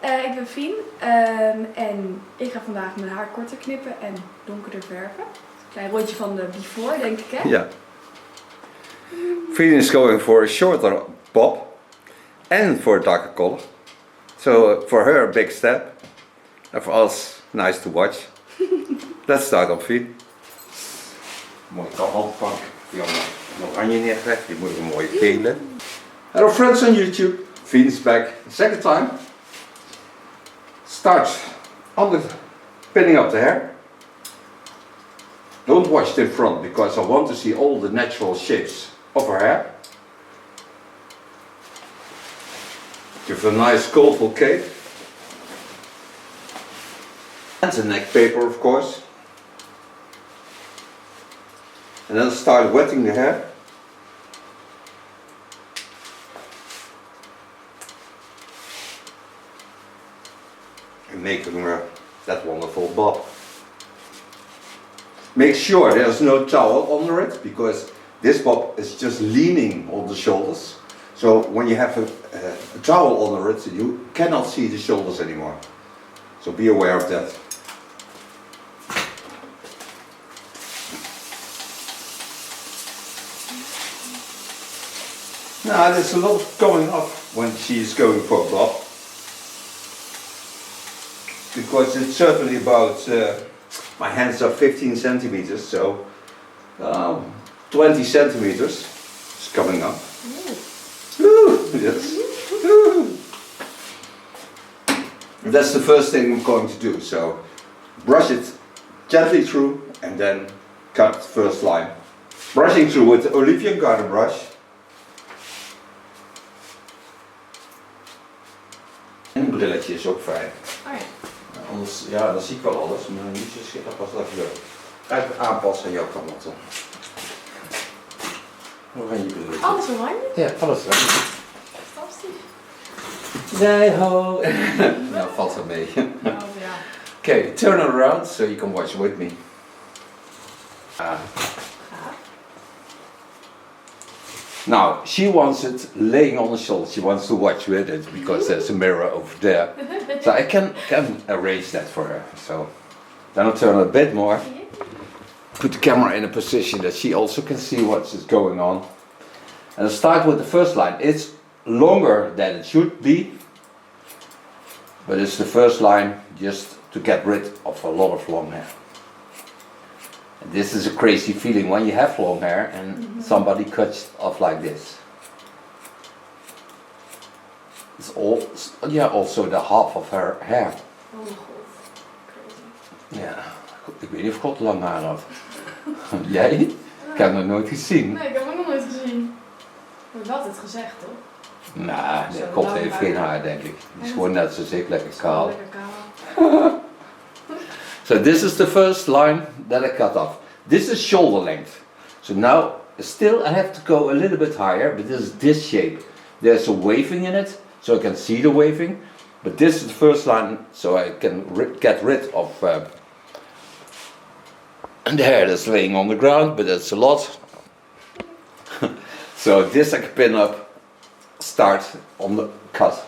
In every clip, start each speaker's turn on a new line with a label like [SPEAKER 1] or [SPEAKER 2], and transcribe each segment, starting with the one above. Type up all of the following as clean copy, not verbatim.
[SPEAKER 1] ik ben Fien en ik ga vandaag mijn haar korter knippen en donkerder verven. Een klein rondje van de before, denk ik, hè?
[SPEAKER 2] Ja. Fien is going for a shorter bob and for a darker color. So for her a big step and for us nice to watch. Let's start on Fien. Mooi kapband pakken. Die allemaal oranje neergelegd. Die moet een mooie gele. Hello friends on YouTube. Fien's back. Second time. Start on the pinning up the hair. Don't watch it in front because I want to see all the natural shapes of her hair. Give a nice colorful cape. And the neck paper, of course. And then start wetting the hair. And making that wonderful bob. Make sure there's no towel under it, because this bob is just leaning on the shoulders. So when you have a towel under it, you cannot see the shoulders anymore. So be aware of that. Now there's a lot going up when she's going for a bob. Because it's certainly about, my hands are 15 centimeters, so 20 centimeters is coming up. Ooh, yes. Ooh. That's the first thing I'm going to do, so brush it gently through and then cut the first line. Brushing through with the Olivia Garden brush. En een brilletje is ook fijn.
[SPEAKER 1] Oh ja.
[SPEAKER 2] Anders, ja, dan zie ik wel alles, maar niet zo schiet dat pas even leuk. Ga even aanpassen aan jouw kant. Oranje brilletje.
[SPEAKER 1] Alles oranje?
[SPEAKER 2] Ja, alles oranje.
[SPEAKER 1] Fantastisch.
[SPEAKER 2] Nee, ho. Nou, valt wel mee.
[SPEAKER 1] Oh ja.
[SPEAKER 2] Okay, turn around so you can watch with me. Now, she wants it laying on the shoulder. She wants to watch with it because there's a mirror over there. So I can arrange that for her. So then I'll turn a bit more. Put the camera in a position that she also can see what is going on. And I'll start with the first line. It's longer than it should be, but it's the first line just to get rid of a lot of long hair. And this is a crazy feeling when you have long hair and somebody cuts off like this. It's all, yeah, also the half of her hair.
[SPEAKER 1] Oh mijn god. Crazy.
[SPEAKER 2] Ja, ik weet niet of God lang haar had. Jij? Ik heb het nog nooit gezien.
[SPEAKER 1] Nee, ik heb het nog nooit gezien. Maar je had het gezegd, toch?
[SPEAKER 2] Nou, God heeft geen haar, denk ik. Die is gewoon net zoals ik, lekker kaal.
[SPEAKER 1] Lekker kaal.
[SPEAKER 2] So this is the first line that I cut off. This is shoulder length. So now, still I have to go a little bit higher, but this is this shape. There's a waving in it, so I can see the waving. But this is the first line, so I can get rid of the hair that's laying on the ground, but that's a lot. So this I can pin up, start on the cut,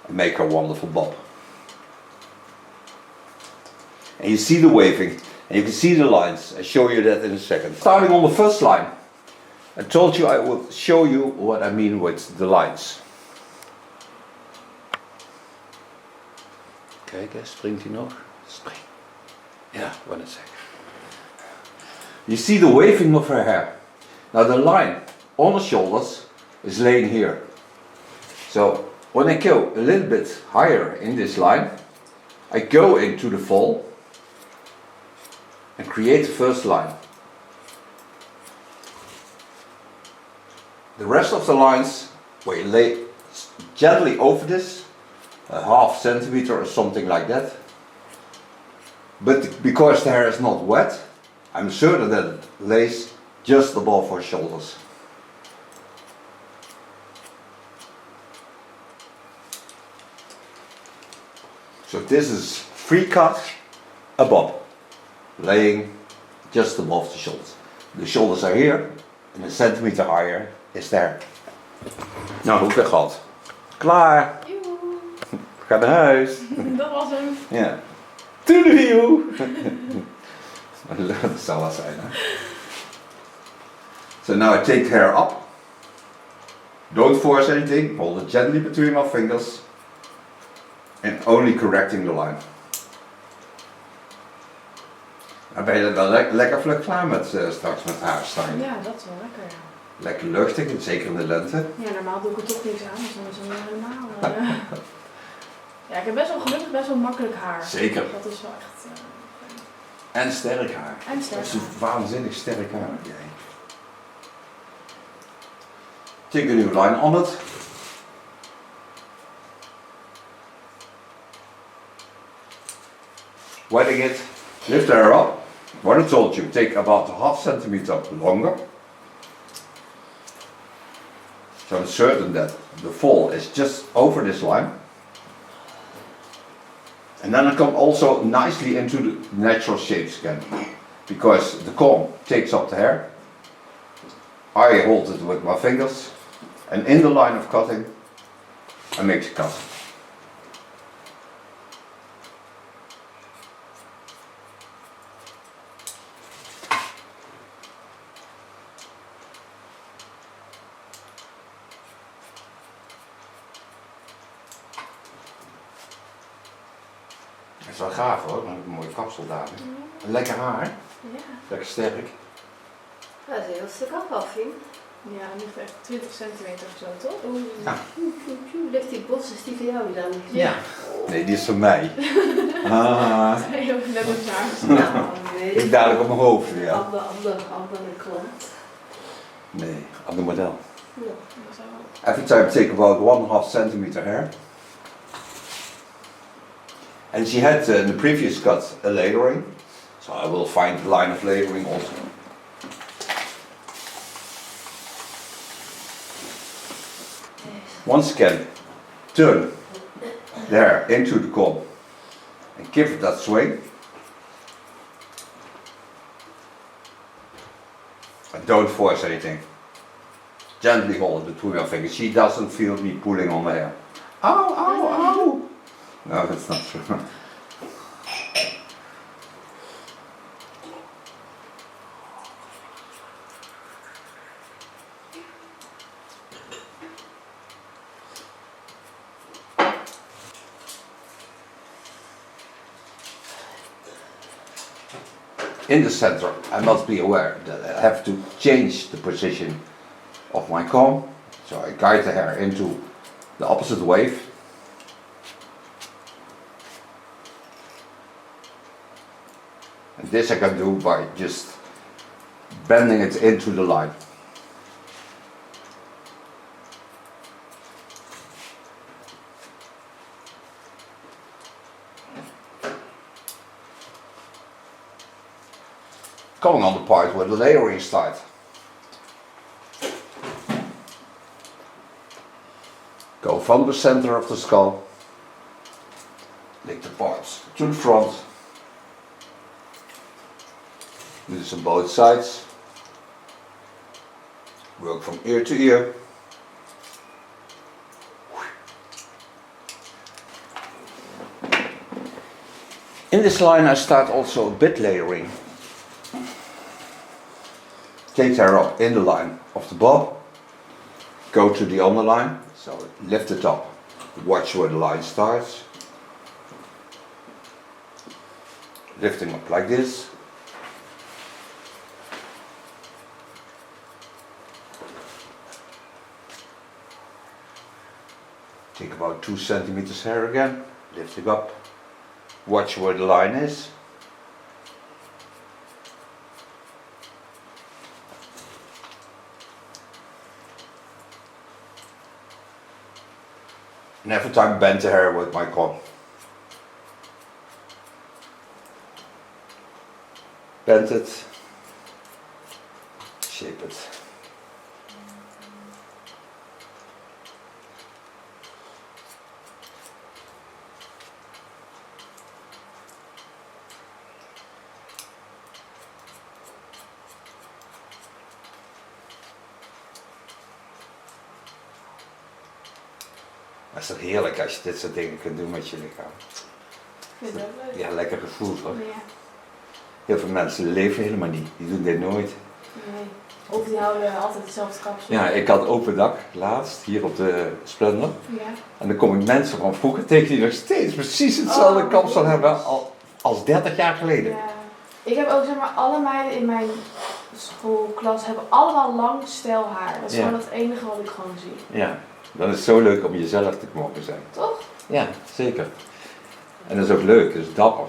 [SPEAKER 2] and make a wonderful bob. And you see the waving, and you can see the lines. I'll show you that in a second. Starting on the first line, I told you I would show you what I mean with the lines. Kijk, springt hij nog? Spring. Yeah, wait a second. You see the waving of her hair. Now the line on the shoulders is laying here. So when I go a little bit higher in this line, I go into the fall and create the first line. The rest of the lines, where you lay gently over this, a half centimeter or something like that. But because the hair is not wet, I'm certain that it lays just above her shoulders. So this is free cut, a bob, laying just above the shoulders. The shoulders are here, and a centimeter higher is there. Nou, hoe ver gehad? Klaar! ga naar huis.
[SPEAKER 1] Dat was hem.
[SPEAKER 2] Ja. Toodaloo! Dat zal wel zijn, hè? So now I take the hair up. Don't force anything, hold it gently between my fingers. And only correcting the line. Dan ben je wel lekker vlug klaar met straks met haarstyle.
[SPEAKER 1] Ja, dat is wel lekker, ja.
[SPEAKER 2] Lekker luchtig, zeker in de lente.
[SPEAKER 1] Ja, normaal doe ik er toch niks aan, dus dan is het wel helemaal... Ja, ik heb gelukkig best wel makkelijk haar.
[SPEAKER 2] Zeker.
[SPEAKER 1] Dat is wel echt...
[SPEAKER 2] En sterk haar.
[SPEAKER 1] En sterk
[SPEAKER 2] Dat is
[SPEAKER 1] haar.
[SPEAKER 2] waanzinnig sterk haar. Jij. Take a new line on it. Wetting it. Lift the hair up. What I told you, take about a half centimeter longer. So I'm certain that the fall is just over this line. And then I come also nicely into the natural shapes again. Because the comb takes up the hair. I hold it with my fingers. And in the line of cutting, I make the cut. Dat is wel gaaf hoor, een mooie kapsel daar. Lekker haar,
[SPEAKER 1] Ja.
[SPEAKER 2] lekker sterk.
[SPEAKER 3] Dat is een heel stuk afval, Fien.
[SPEAKER 1] Ja, het ligt echt 20 centimeter of zo, toch?
[SPEAKER 2] Ja.
[SPEAKER 3] Ligt die bos, is die voor jou dan?
[SPEAKER 2] Ja. Nee, die is van mij.
[SPEAKER 1] Nee, ook net een zaak.
[SPEAKER 3] Nou, nee.
[SPEAKER 2] Ik dadelijk op mijn hoofd weer.
[SPEAKER 3] Andere klant.
[SPEAKER 2] Nee, ander model.
[SPEAKER 3] Ja.
[SPEAKER 1] Dat is wel...
[SPEAKER 2] Every time I take about 1.5 centimeter hair. And she had in the previous cut a layering. So I will find the line of layering also. Once again, turn the hair into the comb and give it that swing. And don't force anything. Gently hold it between your fingers. She doesn't feel me pulling on the hair. Ow, ow, ow! No, that's not true. In the center, I must be aware that I have to change the position of my comb. So I guide the hair into the opposite wave. And this I can do by just bending it into the line. Coming on the part where the layering starts. Go from the center of the skull, lick the parts to the front. Do this on both sides. Work from ear to ear. In this line I start also a bit layering. Take the hair up in the line of the bob. Go to the underline, so lift it up. Watch where the line starts. Lifting up like this. Take about 2 centimeters hair again, lifting up. Watch where the line is. And every time bend the hair with my comb. Bend it, shape it. Het is toch heerlijk als je dit soort dingen kunt doen met je lichaam.
[SPEAKER 1] Ik vind het ook leuk.
[SPEAKER 2] Ja, lekker gevoel hoor.
[SPEAKER 1] Ja.
[SPEAKER 2] Heel veel mensen leven helemaal niet, die doen dit nooit.
[SPEAKER 1] Nee. Of die houden altijd hetzelfde kapsel.
[SPEAKER 2] Ja, ik had open dak laatst, hier op de Splendor.
[SPEAKER 1] Ja.
[SPEAKER 2] En dan kom ik mensen van vroeger tegen die nog steeds precies hetzelfde kapsel hebben als 30 jaar geleden.
[SPEAKER 1] Ja. Ik heb ook zeg maar, alle meiden in mijn schoolklas hebben allemaal lang stijl haar. Dat is gewoon het enige wat ik gewoon zie.
[SPEAKER 2] Ja, dan is het zo leuk om jezelf te mogen zijn.
[SPEAKER 1] Toch?
[SPEAKER 2] Ja, zeker. En dat is ook leuk, dat is dapper.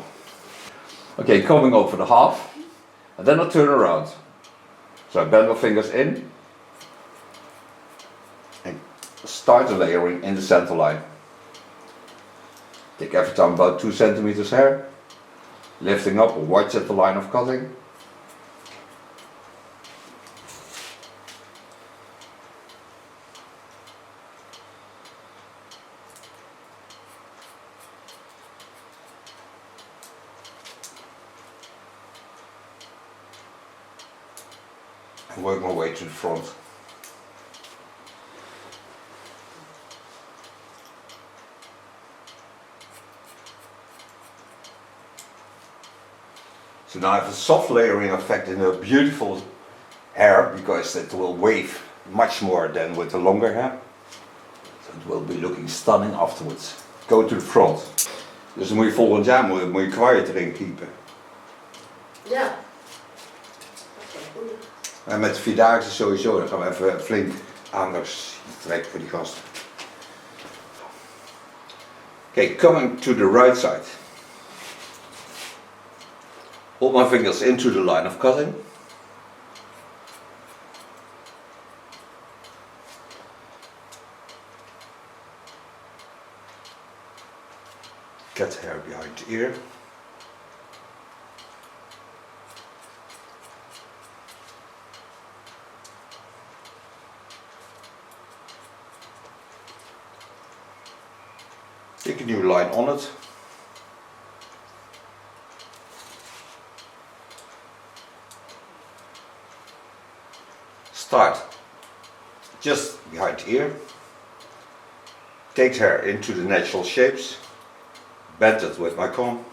[SPEAKER 2] Okay, coming over the half, and then I'll turn around. So I bend my fingers in, and start the layering in the center line. Take every time about 2 centimeters hair, lifting up, watch at the line of cutting. And work my way to the front. So now I have a soft layering effect in a beautiful hair because it will wave much more than with the longer hair. So it will be looking stunning afterwards. Go to the front. Dus dan moet je volgend jaar moet je kwaaier erin kiepen.
[SPEAKER 3] Ja. Oké, goed.
[SPEAKER 2] En met de Vierdaagse sowieso, dan gaan we even flink aandacht trekken voor die gasten. Okay, coming to the right side. Hold my fingers into the line of cutting. Get hair behind the ear. Take a new line on it. Start just behind the ear. Take hair into the natural shapes. Bend it with my comb.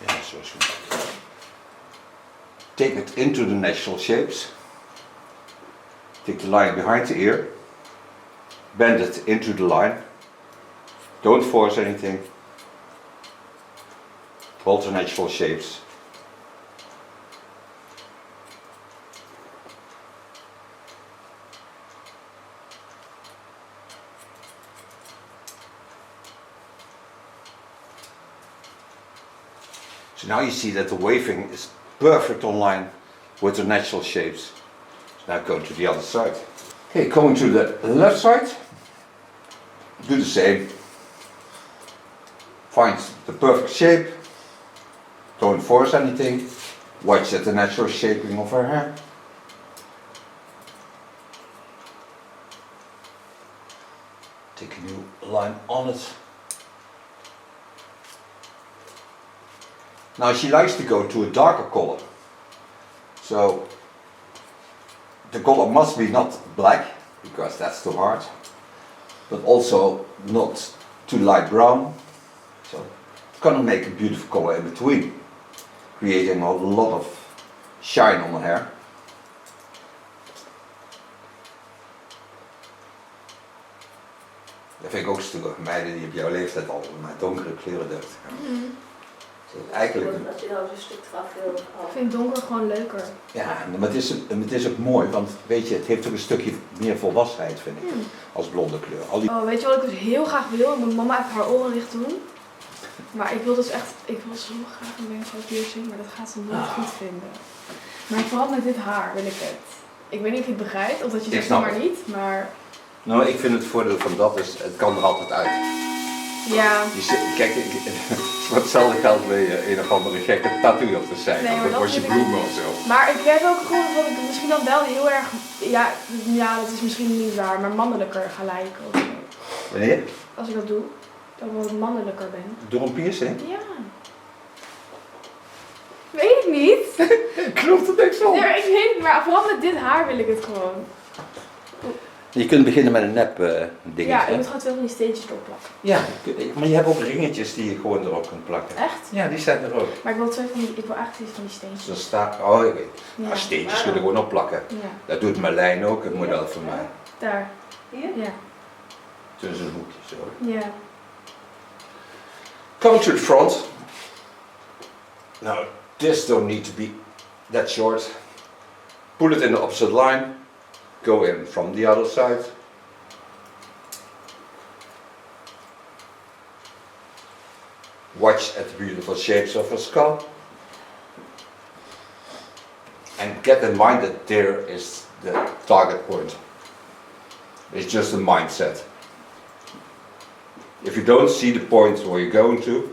[SPEAKER 2] Yeah, so it's good. Take it into the natural shapes. Take the line behind the ear. Bend it into the line. Don't force anything. Hold the natural shapes. So now you see that the waving is perfect on line with the natural shapes. So now go to the other side. Okay, coming to the left side, do the same. Find the perfect shape. Don't force anything. Watch at the natural shaping of her hair. Take a new line on it. Now she likes to go to a darker color. So the color must be not black, because that's too hard, but also not too light brown. So it's gonna make a beautiful color in between, creating a lot of shine on the hair. Dat vind ik ook stoer, meiden die op jouw leeftijd al met donkere kleuren durven te gaan. Eigenlijk...
[SPEAKER 3] Dat je nou zo'n stuk eraf wil.
[SPEAKER 1] Ik vind donker gewoon leuker.
[SPEAKER 2] Ja, maar het is ook mooi, want weet je, het heeft ook een stukje meer volwassenheid, vind ik, als blonde kleur. Al die...
[SPEAKER 1] Oh, weet je wat ik dus heel graag wil? Ik moet mama even haar oren dicht doen. Maar ik wil dus echt, ik wil zo graag een wenkbrauw piercing, maar dat gaat ze nooit goed vinden. Maar vooral met dit haar wil ik het. Ik weet niet of je het begrijpt, of dat je zegt maar niet, maar...
[SPEAKER 2] Nou, ik vind het voordeel van dat is, het kan er altijd uit.
[SPEAKER 1] Ja.
[SPEAKER 2] Kijk, voor hetzelfde geld wil je een of andere gekke tattoo op de
[SPEAKER 1] Nee,
[SPEAKER 2] zijkant.
[SPEAKER 1] maar
[SPEAKER 2] Dat
[SPEAKER 1] dat
[SPEAKER 2] was je
[SPEAKER 1] wil ik
[SPEAKER 2] bloemen of zo.
[SPEAKER 1] Maar ik heb ook gevoeld dat ik misschien dan wel heel erg, ja, dat is misschien niet waar, maar mannelijker ga lijken. Of zo.
[SPEAKER 2] Wanneer?
[SPEAKER 1] Als ik dat doe, dan wel wat mannelijker ben.
[SPEAKER 2] Door een piercing?
[SPEAKER 1] Ja. Weet ik niet.
[SPEAKER 2] Ik geloof er niks van.
[SPEAKER 1] Ja, maar ik weet het, maar vooral met dit haar wil ik het gewoon.
[SPEAKER 2] Je kunt beginnen met een nep dingetje.
[SPEAKER 1] Ja, ik moet gewoon 2 van die steentjes erop plakken.
[SPEAKER 2] Ja, maar je hebt ook ringetjes die je gewoon erop kunt plakken.
[SPEAKER 1] Echt?
[SPEAKER 2] Ja, die zijn er ook.
[SPEAKER 1] Maar ik wil ik wil eigenlijk 2 van die steentjes.
[SPEAKER 2] Dus staat, oh, ik weet.
[SPEAKER 1] Ja.
[SPEAKER 2] Maar steentjes kunnen gewoon opplakken.
[SPEAKER 1] Ja.
[SPEAKER 2] Dat doet Marlijn ook, het model van mij.
[SPEAKER 1] Daar.
[SPEAKER 3] Hier?
[SPEAKER 1] Ja.
[SPEAKER 2] Tussen een hoekje zo.
[SPEAKER 1] Ja.
[SPEAKER 2] Come to the front. Now, this don't need to be that short. Pull it in the opposite line. Go in from the other side. Watch at the beautiful shapes of her skull. And get in mind that there is the target point. It's just a mindset. If you don't see the point where you're going to,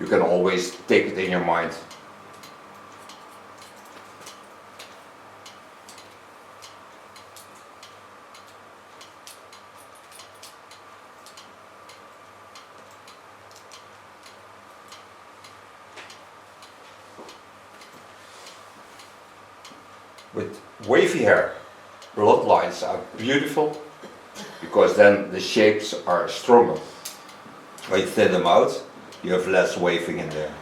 [SPEAKER 2] you can always take it in your mind. With wavy hair, blonde lines are beautiful because then the shapes are stronger. When you thin them out, you have less waving in there.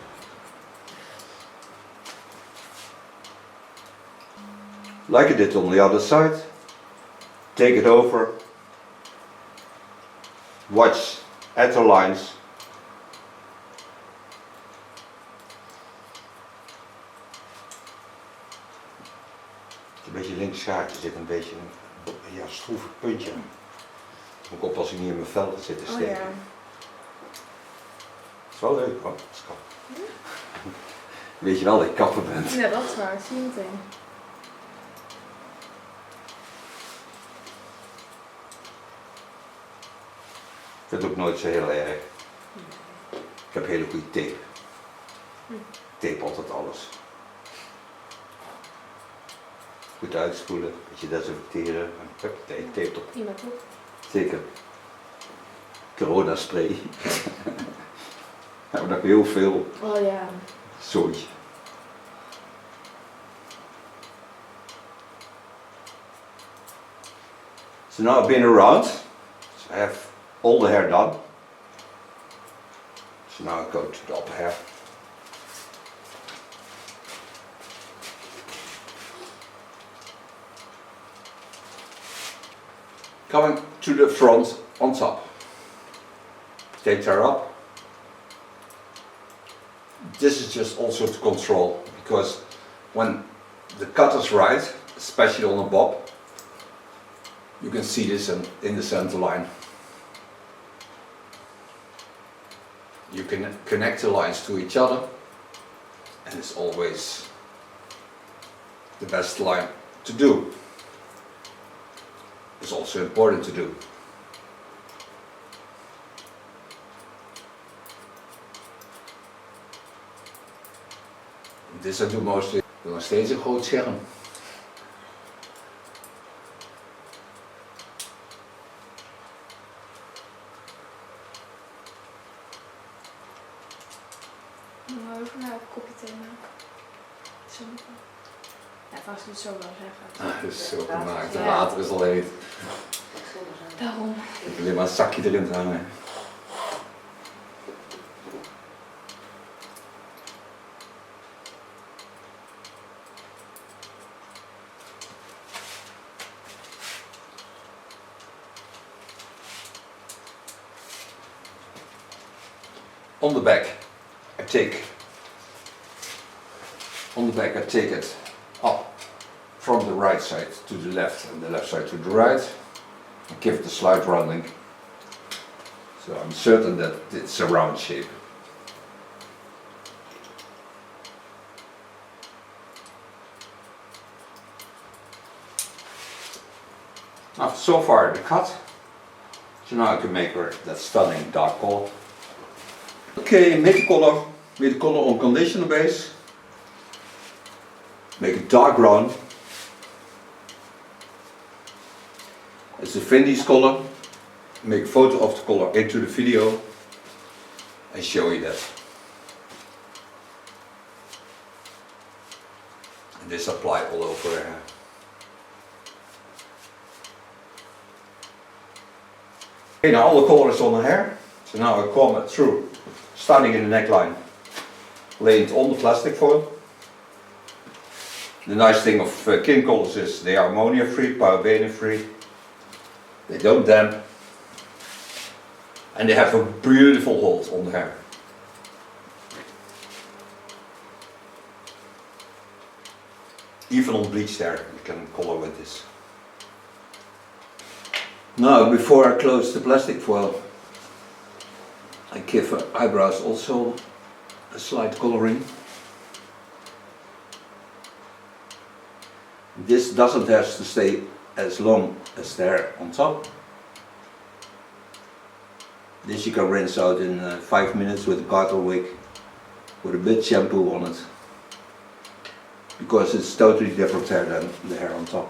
[SPEAKER 2] Like I did on the other side, take it over, watch at the lines. Een beetje links schaart, er zit een beetje een stroevig puntje aan. Moet ik oppassen als ik niet in mijn vel ga zitten steken.
[SPEAKER 1] Oh ja.
[SPEAKER 2] Het is wel leuk hoor. Weet je wel dat ik kapper ben?
[SPEAKER 1] Ja, dat is waar. Dat zie je meteen.
[SPEAKER 2] Ik vind het ook nooit zo heel erg. Ik heb hele goede tape. Tape altijd alles. Goed uitspoelen, een beetje desinfecteren en huppatee, tape op.
[SPEAKER 1] Prima toch?
[SPEAKER 2] Zeker. Corona spray. Hebben we nog heel veel
[SPEAKER 1] Oh ja.
[SPEAKER 2] zooitje. So now I've been around, so I have all the hair done. So now I go to the upper hair. Coming to the front on top. Take her up. This is just also to control, because when the cut is right, especially on a bob, you can see this in the center line. You can connect the lines to each other, and it's always the best line to do. It's also important to do. This I do mostly. Ik wil nog steeds een groot scherm.
[SPEAKER 1] Nou, even naar het kopje thee maken. Zo. Ja, vast doet het zo wel zeggen.
[SPEAKER 2] Ah, het is zo gemaakt. Het water is al heet.
[SPEAKER 1] Daarom.
[SPEAKER 2] Ik heb alleen maar een zakje erin te hangen. On the back, I take it up from the right side to the left and the left side to the right. And give it a slight rounding. So I'm certain that it's a round shape. After so far the cut, so now I can make her that stunning dark color. Okay, make the color on conditioner base. Make it dark brown. It's a Findy's color. Make a photo of the color into the video and show you that. And this apply all over her hair. Okay, now all the color is on the hair. So now I comb it through, starting in the neckline. Lay it on the plastic foil. The nice thing of King colors is they are ammonia free, paraben free. They don't damp. And they have a beautiful hold on the hair. Even on bleached hair you can color with this. Now before I close the plastic foil, I give her eyebrows also a slight coloring. This doesn't have to stay as long as the hair on top. This you can rinse out in 5 minutes with a garter wig with a bit shampoo on it. Because it's totally different hair than the hair on top.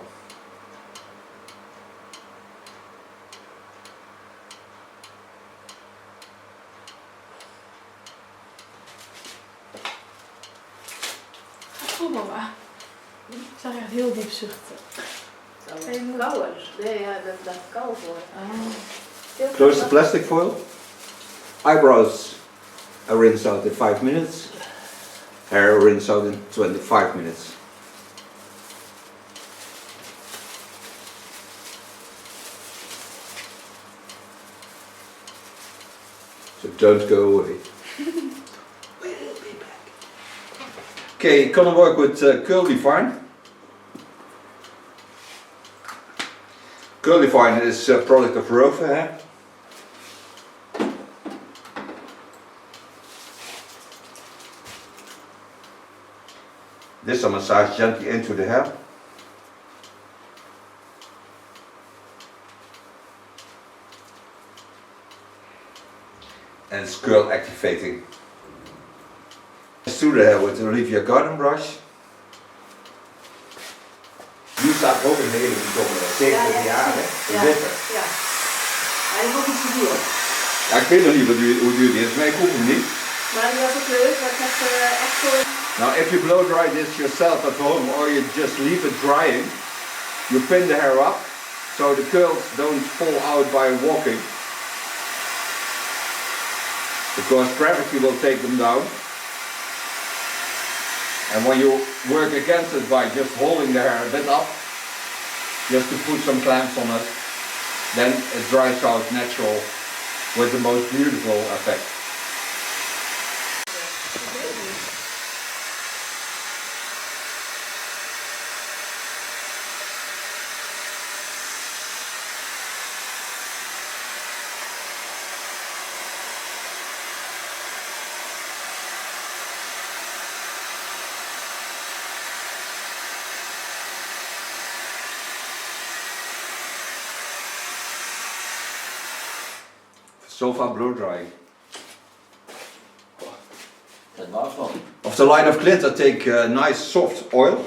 [SPEAKER 1] Goed mama. Ik zag je echt heel diep zuchten.
[SPEAKER 3] Kouwen. Nee, ja, dat blijft koud worden.
[SPEAKER 2] Close the plastic foil. Eyebrows are rinsed out in 5 minutes. Hair rinsed out in 25 minutes. So don't go away. We'll be back. Okay, gonna work with Curly Fine. Curly Fine is a product of Rover hair. This I massage gently into the hair. And it's curl activating. Through the hair with the Olivia Garden brush. Die staat ook in de hele bijzondere, 70 jaar hè, de witte.
[SPEAKER 3] Ja, hij heeft ook iets te duur.
[SPEAKER 2] Ja, ik weet nog niet hoe duur die is, maar ik hoef hem niet.
[SPEAKER 3] Maar die was ook leuk, want ik heb echt zo...
[SPEAKER 2] Now if you blow dry this yourself at home or you just leave it drying, you pin the hair up so the curls don't fall out by walking. Because gravity will take them down. And when you work against it by just holding the hair a bit up, just to put some clamps on it, then it dries out natural with the most beautiful effect. So far blow drying.
[SPEAKER 4] Dat was wel.
[SPEAKER 2] Of the line of glitter, take nice soft oil.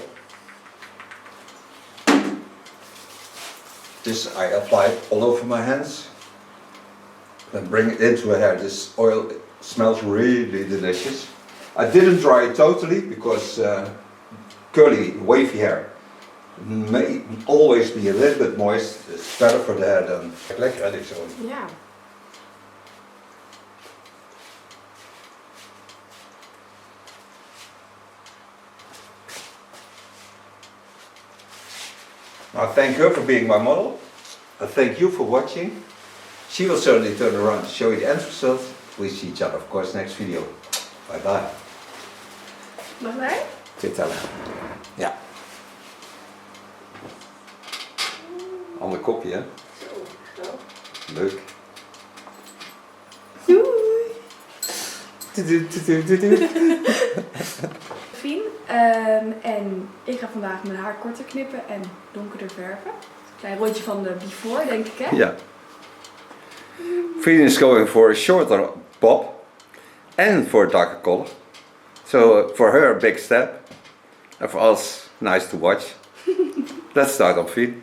[SPEAKER 2] This I apply all over my hands. Then bring it into my hair. This oil smells really delicious. I didn't dry it totally because curly, wavy hair may always be a little bit moist. It's better for the hair than lekker edit zo.
[SPEAKER 1] Ja.
[SPEAKER 2] I thank her for being my model. I thank you for watching. She will certainly turn around to show you the end result. We see each other, of course, next video. Bye bye.
[SPEAKER 1] Mag wij?
[SPEAKER 2] Vertellen. Ja. Ander kopje, hè?
[SPEAKER 3] Zo.
[SPEAKER 2] Leuk.
[SPEAKER 1] Doei! Fien, en ik ga vandaag mijn haar korter knippen en donkerder verven. Klein rondje van de before, denk ik, hè?
[SPEAKER 2] Ja. Fien is going for a shorter bob. and for a darker color. So for her a big step, and for us nice to watch. Let's start on Fien.